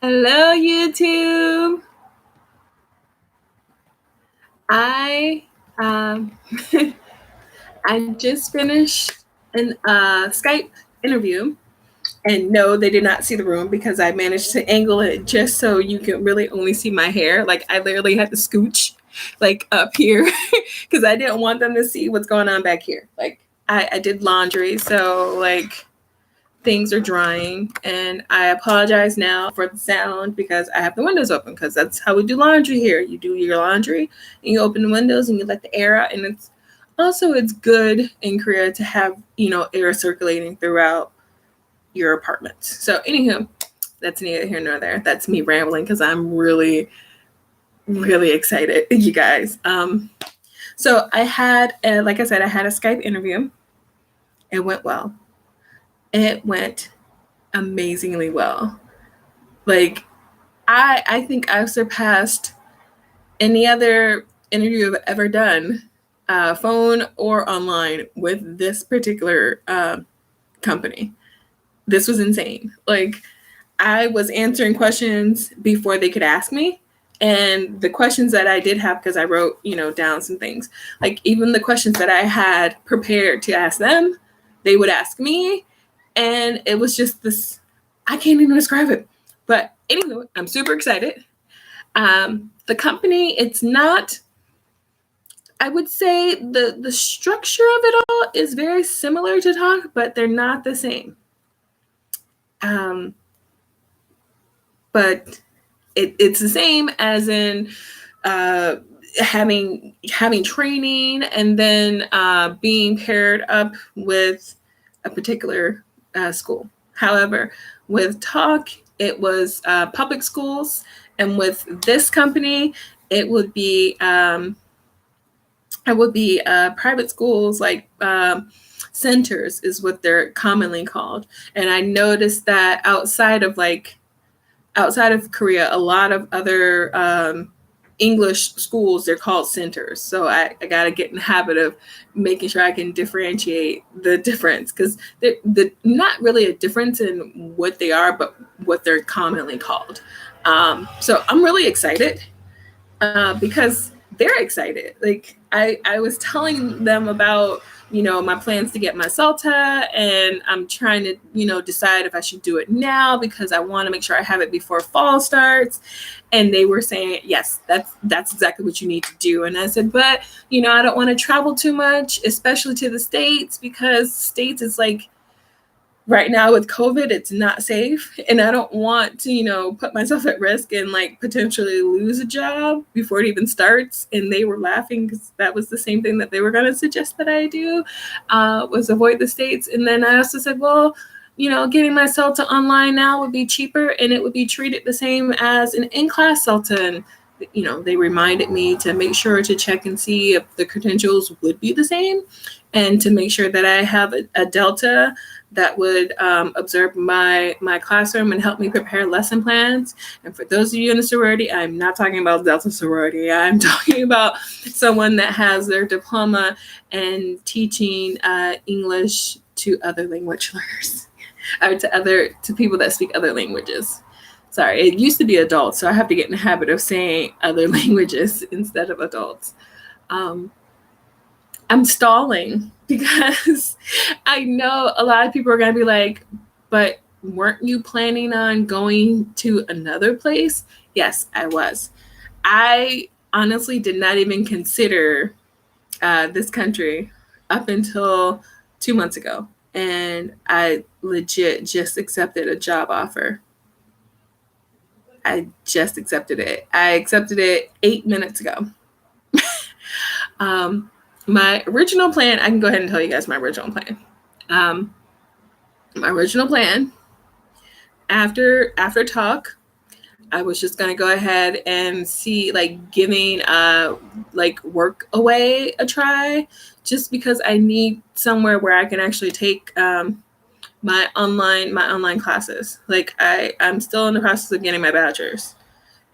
Hello, YouTube. I um, I just finished an Skype interview, and no, they did not see the room because I managed to angle it just so you can really only see my hair. Like I literally had to scooch like up here because I didn't want them to see what's going on back here. Like I did laundry, so like things are drying, and I apologize now for the sound because I have the windows open because that's how we do laundry here. You do your laundry and you open the windows and you let the air out, and it's good in Korea to have air circulating throughout your apartment. So anywho, that's neither here nor there. That's me rambling because I'm really really excited, you guys. So I had like I said, I had a Skype interview. It went well. It went amazingly well. Like I think I've surpassed any other interview I've ever done, phone or online, with this particular company. This was insane. Like I was answering questions before they could ask me. And the questions that I did have, because I wrote, down some things, like even the questions that I had prepared to ask them, they would ask me. And it was just this, I can't even describe it. But anyway, I'm super excited. The company, it's not, I would say the structure of it all is very similar to TaLK, but they're not the same. But it's the same as in having training and then being paired up with a particular school. However, with TaLK, it was public schools, and with this company, it would be private schools, like centers is what they're commonly called. And I noticed that outside of Korea, a lot of other English schools, they're called centers. So I got to get in the habit of making sure I can differentiate the difference, because they're not really a difference in what they are, but what they're commonly called. So I'm really excited because they're excited. Like I was telling them about my plans to get my CELTA, and I'm trying to decide if I should do it now because I want to make sure I have it before fall starts. And they were saying, yes, that's exactly what you need to do. And I said, but I don't want to travel too much, especially to the States, because States is like, right now with COVID, it's not safe. And I don't want to, put myself at risk and like potentially lose a job before it even starts. And they were laughing because that was the same thing that they were going to suggest that I do, was avoid the States. And then I also said, well, getting my CELTA online now would be cheaper, and it would be treated the same as an in-class CELTA. And they reminded me to make sure to check and see if the credentials would be the same, and to make sure that I have a Delta that would observe my classroom and help me prepare lesson plans. And for those of you in the sorority, I'm not talking about Delta sorority. I'm talking about someone that has their diploma in teaching English to other language learners, or to people that speak other languages. Sorry, it used to be adults, so I have to get in the habit of saying other languages instead of adults. I'm stalling because I know a lot of people are going to be like, but weren't you planning on going to another place? Yes, I was. I honestly did not even consider this country up until 2 months ago. And I legit just accepted a job offer. I just accepted it. I accepted it 8 minutes ago. My original plan, I can go ahead and tell you guys my original plan. My original plan, after TaLK, I was just gonna go ahead and see like giving like work away a try, just because I need somewhere where I can actually take my online classes. Like I'm still in the process of getting my bachelor's.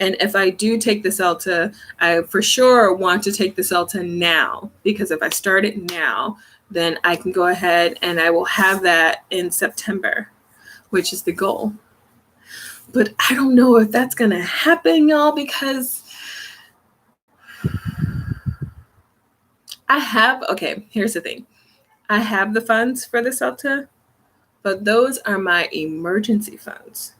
And if I do take the CELTA, I for sure want to take the CELTA now, because if I start it now, then I can go ahead and I will have that in September, which is the goal. But I don't know if that's going to happen, y'all, because okay, here's the thing. I have the funds for the SELTA, but those are my emergency funds.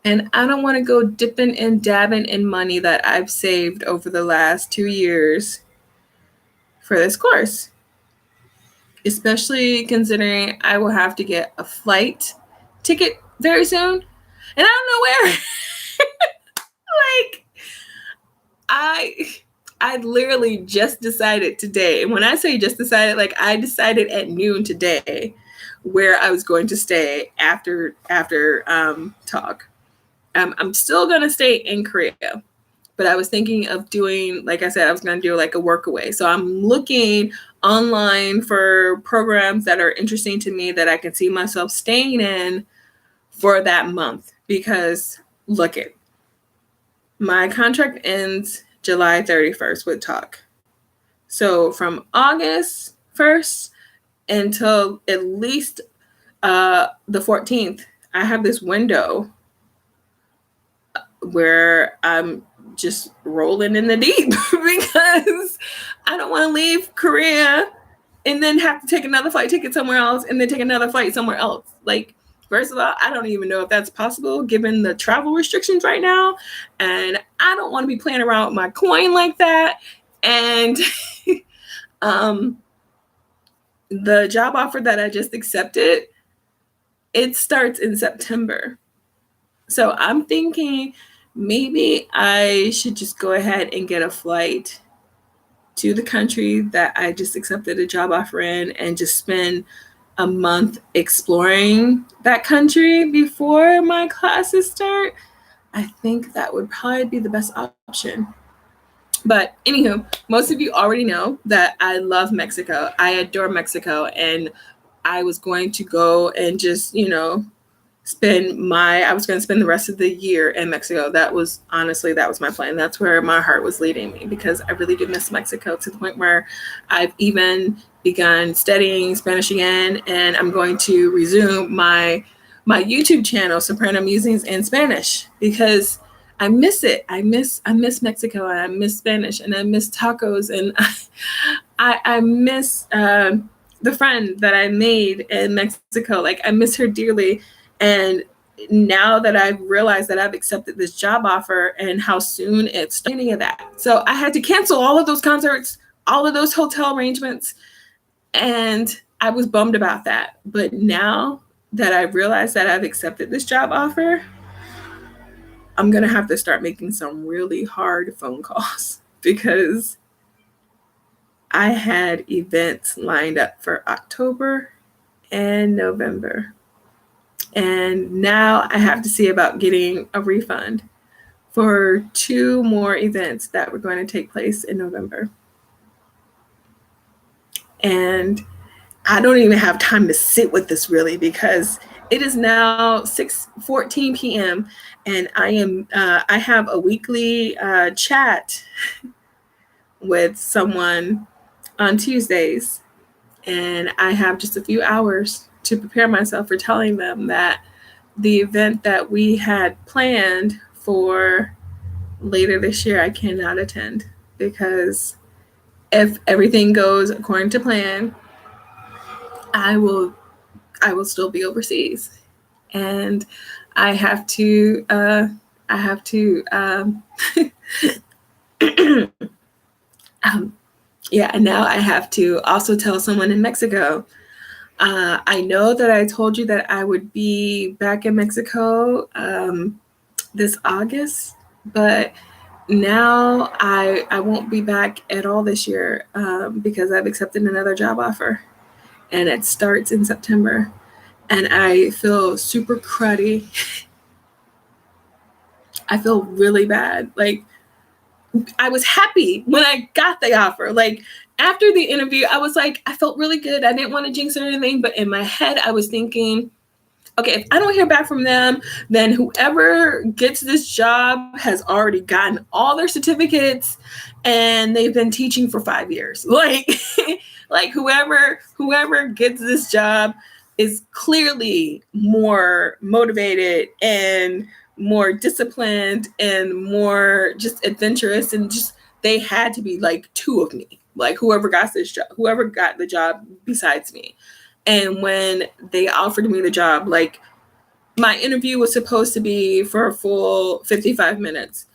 And I don't want to go dipping and dabbing in money that I've saved over the last 2 years for this course, especially considering I will have to get a flight ticket very soon. And I don't know where. Like, I literally just decided today. And when I say just decided, like I decided at noon today where I was going to stay after TaLK. I'm still gonna stay in Korea, but I was thinking of doing, like I said, I was gonna do like a workaway. So I'm looking online for programs that are interesting to me that I can see myself staying in for that month. Because look it, my contract ends July 31st with TaLK. So from August 1st until at least the 14th, I have this window where I'm just rolling in the deep because I don't want to leave Korea and then have to take another flight ticket somewhere else and then take another flight somewhere else. Like, first of all, I don't even know if that's possible given the travel restrictions right now. And I don't want to be playing around with my coin like that. And the job offer that I just accepted, it starts in September. So I'm thinking maybe I should just go ahead and get a flight to the country that I just accepted a job offer in and just spend a month exploring that country before my classes start. I think that would probably be the best option. But anywho, most of you already know that I love Mexico. I adore Mexico, and I was going to go and just, I was going to spend the rest of the year in Mexico. That was my plan. That's where my heart was leading me, because I really do miss Mexico, to the point where I've even begun studying Spanish again, and I'm going to resume my YouTube channel, Soprano Musings in Spanish, because I miss it. I miss Mexico, and I miss Spanish, and I miss tacos, and I miss the friend that I made in Mexico. Like, I miss her dearly. And now that I've realized that I've accepted this job offer and how soon it's starting of that. So I had to cancel all of those concerts, all of those hotel arrangements. And I was bummed about that. But now that I've realized that I've accepted this job offer, I'm going to have to start making some really hard phone calls, because I had events lined up for October and November. And now I have to see about getting a refund for 2 more events that were going to take place in November. And I don't even have time to sit with this, really, because it is now 6:14 p.m. and I have a weekly chat with someone on Tuesdays, and I have just a few hours to prepare myself for telling them that the event that we had planned for later this year, I cannot attend, because if everything goes according to plan, I will still be overseas, and I have to and now I have to also tell someone in Mexico. I know that I told you that I would be back in Mexico this August, but now I won't be back at all this year because I've accepted another job offer, and it starts in September, and I feel super cruddy. I feel really bad. Like, I was happy when I got the offer. Like, after the interview, I was like, I felt really good. I didn't want to jinx or anything, but in my head, I was thinking, okay, if I don't hear back from them, then whoever gets this job has already gotten all their certificates, and they've been teaching for 5 years. Like whoever gets this job is clearly more motivated and more disciplined and more just adventurous, and just they had to be like two of me, like whoever got the job besides me. And when they offered me the job, like my interview was supposed to be for a full 55 minutes.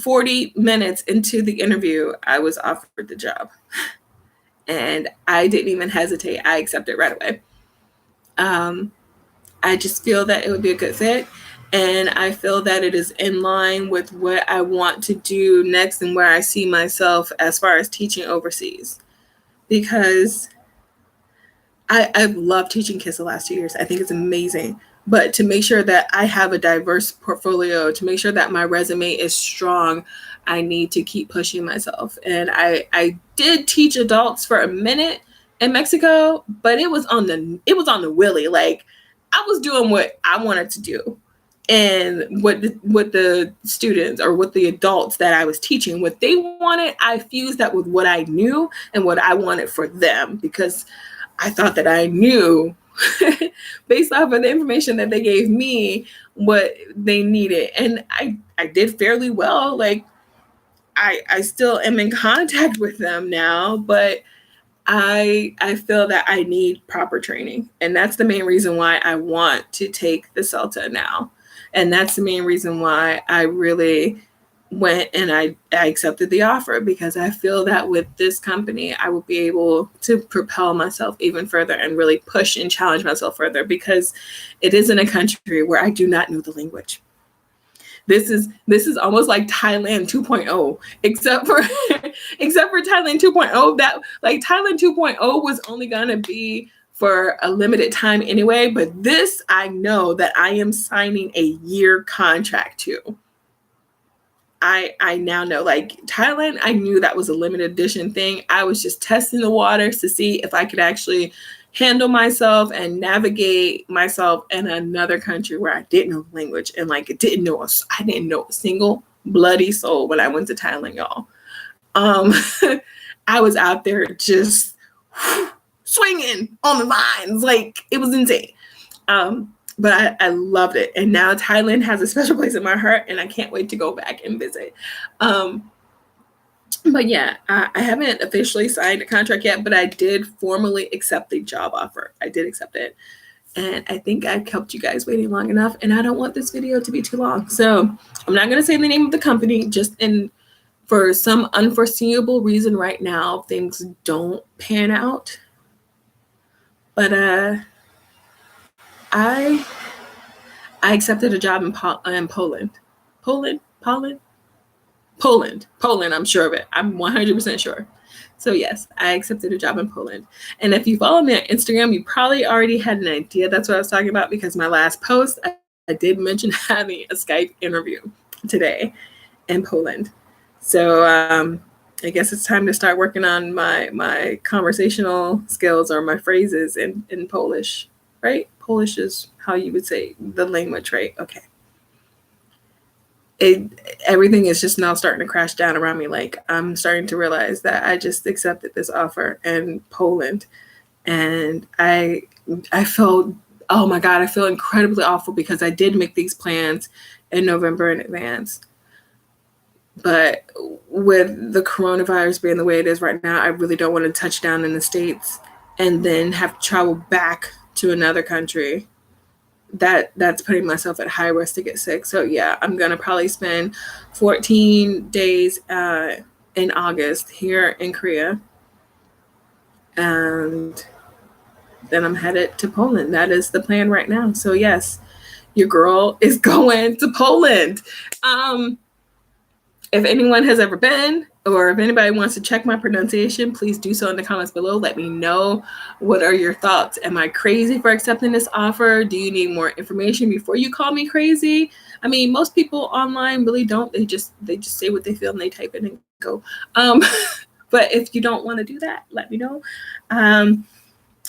40 minutes into the interview, I was offered the job. And I didn't even hesitate. I accepted right away. I just feel that it would be a good fit. And I feel that it is in line with what I want to do next and where I see myself as far as teaching overseas. Because I've loved teaching kids the last 2 years. I think it's amazing. But to make sure that I have a diverse portfolio, to make sure that my resume is strong, I need to keep pushing myself. And I did teach adults for a minute in Mexico, but it was on the willy. Like I was doing what I wanted to do. And what the students or what the adults that I was teaching, what they wanted, I fused that with what I knew and what I wanted for them, because I thought that I knew based off of the information that they gave me what they needed. And I did fairly well. Like I still am in contact with them now, but I feel that I need proper training. And that's the main reason why I want to take the CELTA now. And that's the main reason why I really went and I accepted the offer, because I feel that with this company, I will be able to propel myself even further and really push and challenge myself further, because it is in a country where I do not know the language. This is almost like Thailand 2.0, except for Thailand 2.0, that like Thailand 2.0 was only going to be for a limited time anyway, but this I know that I am signing a year contract to. I now know, like Thailand, I knew that was a limited edition thing. I was just testing the waters to see if I could actually handle myself and navigate myself in another country where I didn't know the language, and like I didn't know a single bloody soul when I went to Thailand, y'all. I was out there just swinging on the vines, like it was insane. But I loved it. And now Thailand has a special place in my heart, and I can't wait to go back and visit. But yeah, I haven't officially signed a contract yet, but I did formally accept the job offer. I did accept it. And I think I've kept you guys waiting long enough, and I don't want this video to be too long. So I'm not going to say the name of the company, for some unforeseeable reason right now, things don't pan out. But I accepted a job in Poland. Poland, I'm sure of it. I'm 100% sure. So yes, I accepted a job in Poland. And if you follow me on Instagram, you probably already had an idea that's what I was talking about, because my last post, I did mention having a Skype interview today in Poland. So I guess it's time to start working on my conversational skills, or my phrases in Polish, right? Polish is how you would say the language, right? Okay. Everything is just now starting to crash down around me. Like I'm starting to realize that I just accepted this offer in Poland, and I felt, oh my God, I feel incredibly awful, because I did make these plans in November in advance. But with the coronavirus being the way it is right now, I really don't want to touch down in the States and then have to travel back to another country. That's putting myself at high risk to get sick. So yeah, I'm gonna probably spend 14 days in August here in Korea, and then I'm headed to Poland. That is the plan right now. So yes, your girl is going to Poland. If anyone has ever been, or if anybody wants to check my pronunciation, please do so in the comments below. Let me know, what are your thoughts? Am I crazy for accepting this offer? Do you need more information before you call me crazy? I mean, most people online really don't. They just say what they feel and they type it and go. But if you don't want to do that, let me know.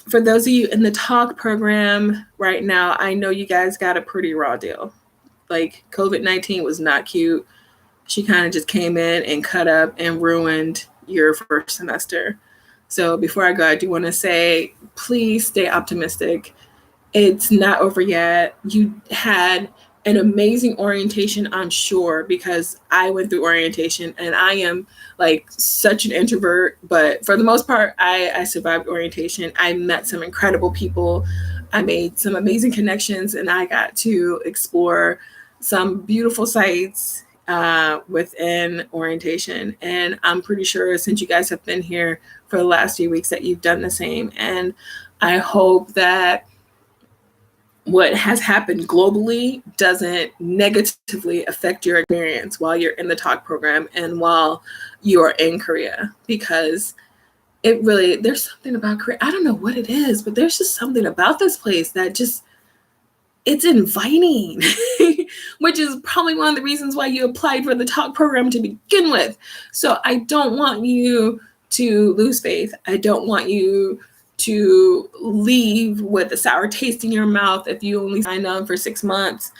For those of you in the TaLK program right now, I know you guys got a pretty raw deal. Like COVID-19 was not cute. She kind of just came in and cut up and ruined your first semester. So before I go, I do want to say, please stay optimistic. It's not over yet. You had an amazing orientation on shore, because I went through orientation and I am like such an introvert, but for the most part, I survived orientation. I met some incredible people. I made some amazing connections, and I got to explore some beautiful sites within orientation. And I'm pretty sure since you guys have been here for the last few weeks that you've done the same. And I hope that what has happened globally doesn't negatively affect your experience while you're in the TaLK program and while you are in Korea, because it really, there's something about Korea. I don't know what it is, but there's just something about this place that just, it's inviting, which is probably one of the reasons why you applied for the TaLK program to begin with. So I don't want you to lose faith. I don't want you to leave with a sour taste in your mouth if you only signed on for 6 months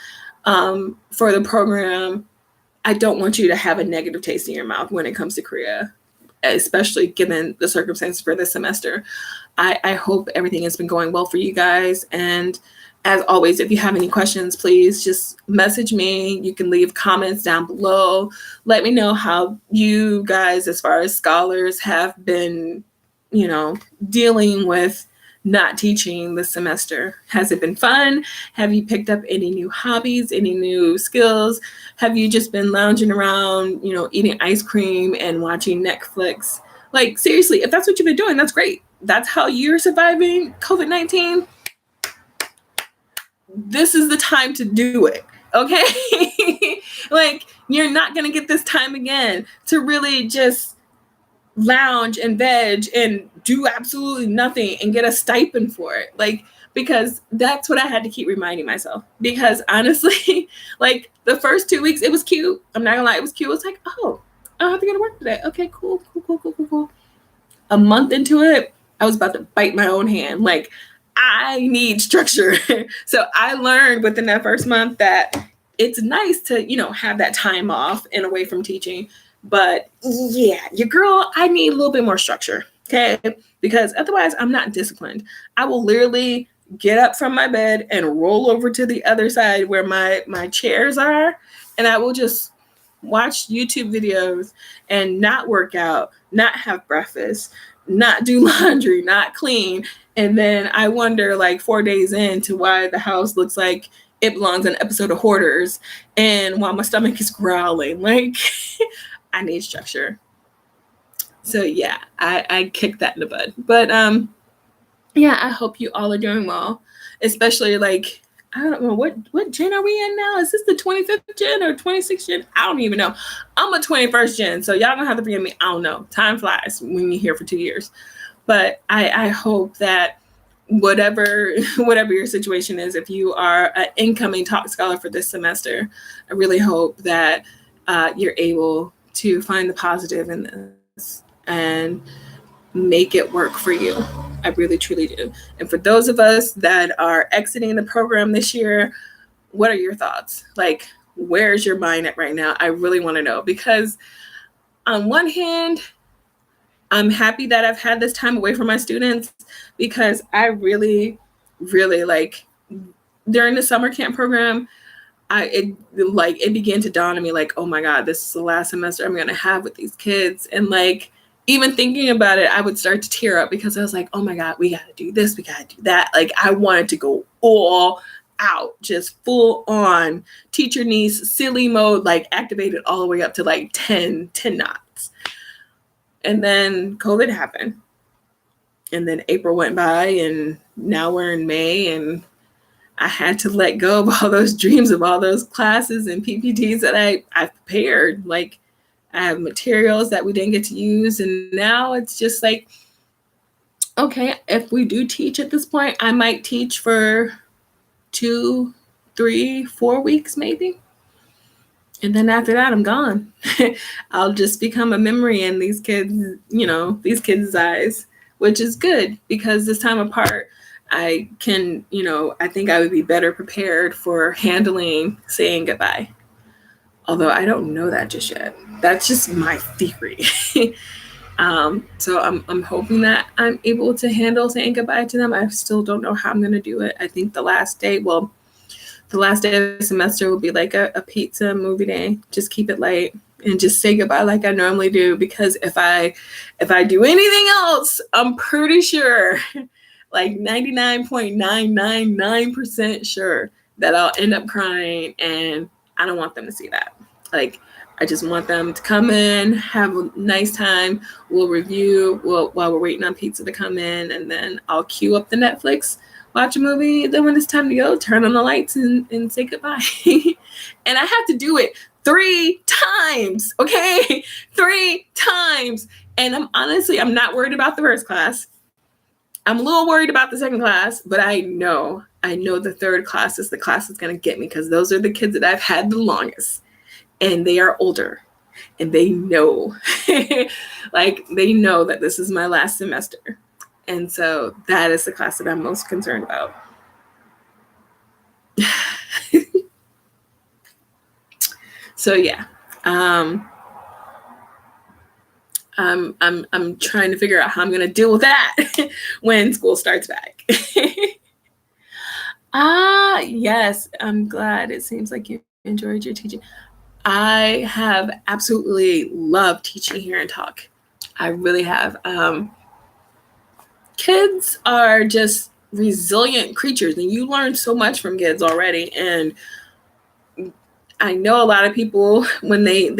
for the program. I don't want you to have a negative taste in your mouth when it comes to Korea, especially given the circumstances for this semester. I hope everything has been going well for you guys. And as always, if you have any questions, please just message me. You can leave comments down below. Let me know how you guys, as far as scholars, have been, dealing with not teaching this semester. Has it been fun? Have you picked up any new hobbies, any new skills? Have you just been lounging around, eating ice cream and watching Netflix? Like, seriously, if that's what you've been doing, that's great. That's how you're surviving COVID-19. This is the time to do it. Okay? Like, you're not going to get this time again to really just lounge and veg and do absolutely nothing and get a stipend for it. Like, because that's what I had to keep reminding myself. Because honestly, like the first 2 weeks, it was cute. I'm not gonna lie, it was cute. It was like, oh, I don't have to go to work today. Okay, cool. A month into it, I was about to bite my own hand. Like, I need structure. So I learned within that first month that it's nice to, have that time off and away from teaching. But yeah, your girl, I need a little bit more structure, okay? Because otherwise I'm not disciplined. I will literally get up from my bed and roll over to the other side where my chairs are, and I will just watch YouTube videos and not work out, not have breakfast, not do laundry, not clean. And then I wonder, like 4 days into why the house looks like it belongs in an episode of Hoarders, and while my stomach is growling, like I need structure. So yeah, I kicked that in the bud. But yeah, I hope you all are doing well. Especially like, I don't know, what gen are we in now? Is this the 25th gen or 26th gen? I don't even know. I'm a 21st gen, so y'all gonna have to forgive me. I don't know. Time flies when you're here for 2 years. But I hope that whatever your situation is, if you are an incoming TaLK scholar for this semester, I really hope that you're able to find the positive in this and make it work for you. I really, truly do. And for those of us that are exiting the program this year, what are your thoughts? Like, where's your mind at right now? I really want to know, because on one hand, I'm happy that I've had this time away from my students, because I really, really like during the summer camp program, it began to dawn on me like, oh my God, this is the last semester I'm gonna have with these kids. And like, even thinking about it, I would start to tear up, because I was like, oh my God, we gotta do this, we gotta do that. Like, I wanted to go all out, just full on teacher needs silly mode, like activated all the way up to like 10 knots. And then COVID happened. And then April went by, and now we're in May, and I had to let go of all those dreams of all those classes and PPTs that I prepared. Like, I have materials that we didn't get to use. And now it's just like, okay, if we do teach at this point, I might teach for 2, 3, 4 weeks, maybe. And then after that, I'm gone. I'll just become a memory in these kids' eyes, which is good, because this time apart, I can, I think I would be better prepared for handling saying goodbye. Although I don't know that just yet. That's just my theory. So I'm hoping that I'm able to handle saying goodbye to them. I still don't know how I'm going to do it. I think the last day, well, the last day of the semester will be like a pizza movie day. Just keep it light and just say goodbye like I normally do. Because if I do anything else, I'm pretty sure, like 99.999% sure that I'll end up crying, and I don't want them to see that. Like, I just want them to come in, have a nice time. We'll review while we're waiting on pizza to come in, and then I'll queue up the Netflix, watch a movie. Then when it's time to go, turn on the lights and say goodbye. And I have to do it 3 times, okay? 3 times. And I'm not worried about the first class. I'm a little worried about the second class, but I know the third class is the class that's going to get me, because those are the kids that I've had the longest. And they are older, and they know, like, they know that this is my last semester. And so that is the class that I'm most concerned about. So yeah, I'm trying to figure out how I'm going to deal with that when school starts back. Yes, I'm glad. It seems like you enjoyed your teaching. I have absolutely loved teaching here in TaLK. I really have. Kids are just resilient creatures, and you learn so much from kids already. And I know a lot of people, when they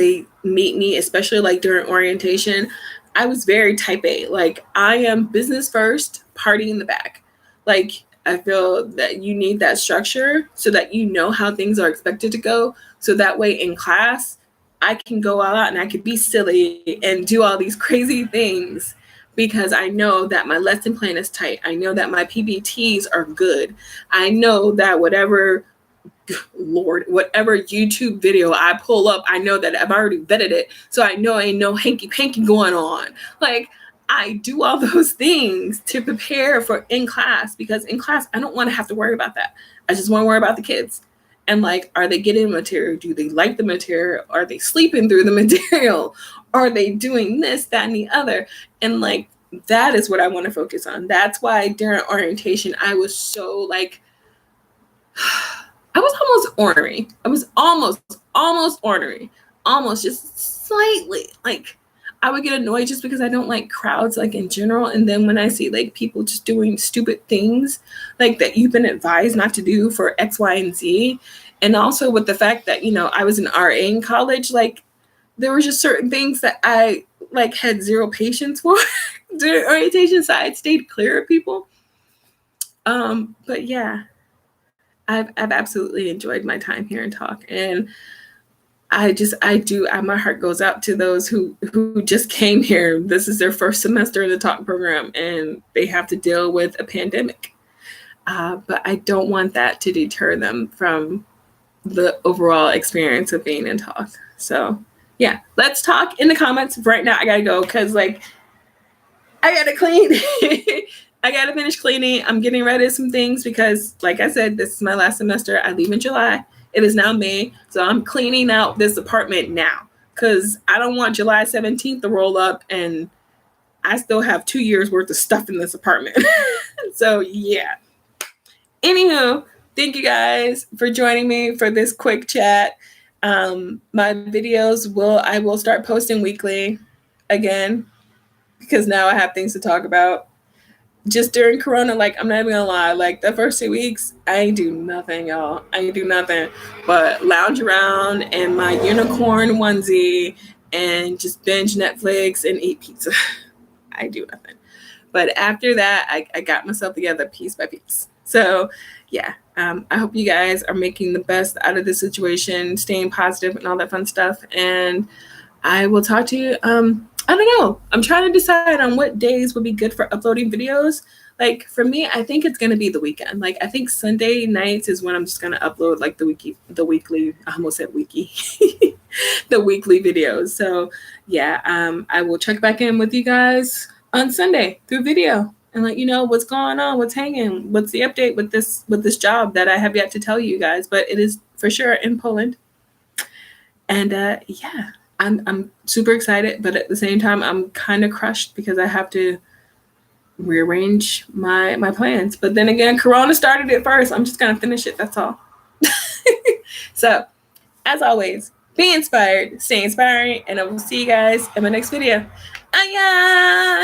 meet me, especially like during orientation, I was very type A. Like, I am business first, party in the back. Like, I feel that you need that structure so that you know how things are expected to go. So that way in class, I can go all out and I can be silly and do all these crazy things, because I know that my lesson plan is tight. I know that my PBTs are good. I know that whatever YouTube video I pull up, I know that I've already vetted it. So I know ain't no hanky-panky going on. Like, I do all those things to prepare for in class, because in class, I don't want to have to worry about that. I just want to worry about the kids. And like, are they getting the material? Do they like the material? Are they sleeping through the material? Are they doing this, that, and the other? And like, that is what I want to focus on. That's why during orientation, I was so like, I was almost ornery. I was almost ornery. Almost, just slightly. Like, I would get annoyed just because I don't like crowds, like, in general. And then when I see like people just doing stupid things like that you've been advised not to do for X, Y, and Z. And also with the fact that, you know, I was an RA in college, like, there were just certain things that I like had zero patience for during orientation. So I stayed clear of people. But yeah, I've absolutely enjoyed my time here in TaLK. And my heart goes out to those who just came here. This is their first semester in the TaLK program, and they have to deal with a pandemic. But I don't want that to deter them from the overall experience of being in TaLK. So yeah, let's talk in the comments right now. I gotta go, because like, I gotta clean. I gotta finish cleaning. I'm getting rid of some things because, like I said, this is my last semester. I leave in July. It is now May, so I'm cleaning out this apartment now, because I don't want July 17th to roll up and I still have 2 years worth of stuff in this apartment. So yeah. Anywho, thank you guys for joining me for this quick chat. My videos I will start posting weekly again, because now I have things to talk about. Just during Corona, like, I'm not even gonna lie, like, the first 2 weeks, I ain't do nothing, y'all. I ain't do nothing but lounge around in my unicorn onesie and just binge Netflix and eat pizza. I do nothing. But after that, I got myself together piece by piece. So yeah, I hope you guys are making the best out of the situation, staying positive and all that fun stuff. And I will talk to you. I don't know. I'm trying to decide on what days would be good for uploading videos. Like, for me, I think it's going to be the weekend. Like, I think Sunday nights is when I'm just going to upload like the weekly, I almost said wiki, the weekly videos. So yeah, I will check back in with you guys on Sunday through video and let you know what's going on, what's hanging, what's the update with this job that I have yet to tell you guys, but it is for sure in Poland. And yeah. I'm super excited, but at the same time, I'm kind of crushed because I have to rearrange my plans. But then again, Corona started it first. I'm just going to finish it. That's all. So, as always, be inspired, stay inspiring, and I will see you guys in my next video. Aya!